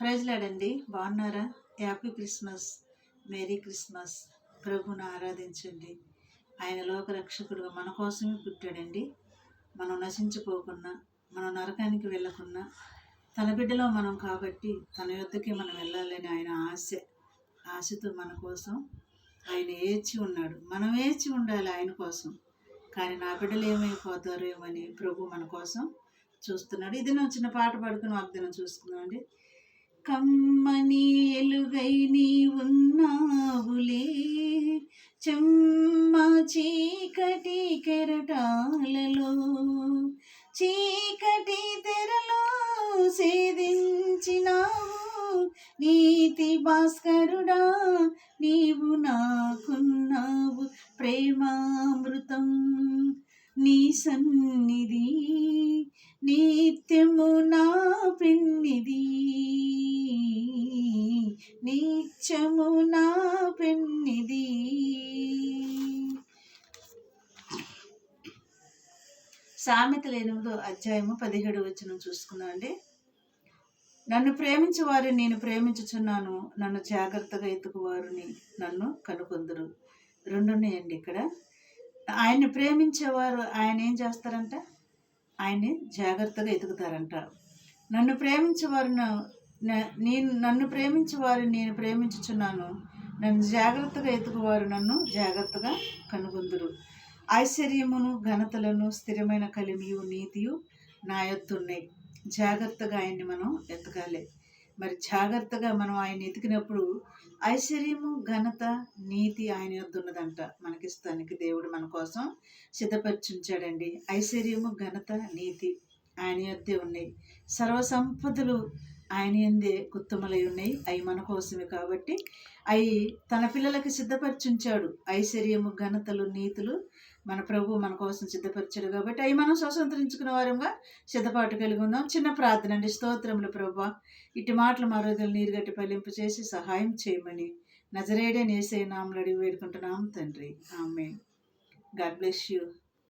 Praise lord. బాగున్నారా? Happy Christmas, merry Christmas. ప్రభువును ఆరాధించండి. ఆయన లోకరక్షకుడుగా మన కోసమే పుట్టాడండి. మనం నశించిపోకుండా, మనం నరకానికి వెళ్ళకుండా, తన బిడ్డలో మనం కాబట్టి తన యొద్దకి మనం వెళ్ళాలని ఆయన ఆశతో మన కోసం ఆయన ఏడ్చి ఉన్నాడు. మనం ఏడ్చి ఉండాలి ఆయన కోసం. కానీ నా బిడ్డలు ఏమైపోతారో ఏమని ప్రభు మన కోసం చూస్తున్నాడు. ఇది నేను చిన్న పాట పాడుకుని వాగ్దానం చూసుకుందాం అండి. కమ్మని ఎలుగై నీ ఉన్నావులే, చెమ్మ చీకటి కెరటాలలో, చీకటి తెరలో సేదించినావు నీతి భాస్కరుడా, నీవు నాకున్నావు ప్రేమామృతం. నీ సన్నిధి నిత్యము నా పెన్నిది, నిత్యము నా పెన్నిది. సామెతలు 8వ అధ్యాయము 17వ వచనం చూసుకుందాం అండి. నన్ను ప్రేమించు వారిని నేను ప్రేమించుచున్నాను, నన్ను జాగ్రత్తగా ఎత్తుకువారిని నన్ను కనుకొందురు. రెండు ఉన్నాయండి ఇక్కడ. ఆయన్ని ప్రేమించేవారు ఆయన ఏం చేస్తారంట? ఆయన్ని జాగ్రత్తగా ఎతుకుతారంట. నన్ను ప్రేమించేవారు నన్ను ప్రేమించేవారిని నేను ప్రేమించుచున్నాను, నన్ను జాగ్రత్తగా ఎతుకువారు నన్ను జాగ్రత్తగా కనుగొందురు. ఐశ్వర్యమును ఘనతలను స్థిరమైన కలిమియు నీతియు నా యొద్దున్నాయి. జాగ్రత్తగా ఆయన్ని మనం ఎతకాలి. మరి జాగ్రత్తగా మనం ఆయన ఎతికినప్పుడు ఐశ్వర్యము ఘనత నీతి ఆయన యొద్ద ఉన్నదంట. మనకిస్తానికి దేవుడు మన కోసం సిద్ధపరిచుంచాడండి. ఐశ్వర్యము ఘనత నీతి ఆయన యొద్దే ఉన్నాయి. సర్వసంపదలు ఆయన యందే గుత్తములై ఉన్నాయి. అవి మన కోసమే కాబట్టి అవి తన పిల్లలకి సిద్ధపరిచుంచాడు. ఐశ్వర్యము ఘనతలు నీతులు మన ప్రభు మన కోసం సిద్ధపరిచాడు కాబట్టి అవి మనం స్వతంత్రించుకున్న వారంగా సిద్ధపాటు కలిగి ఉందాం. చిన్న ప్రార్థన అండి. స్తోత్రములు ప్రభా, ఇటు మాటలు మా రోజులు నీరుగట్టి పలింపు చేసి సహాయం చేయమని నజరేయుడైన యేసయ్య నామములో అడిగి వేడుకుంటున్నాం తండ్రి. ఆమేన్. God bless you.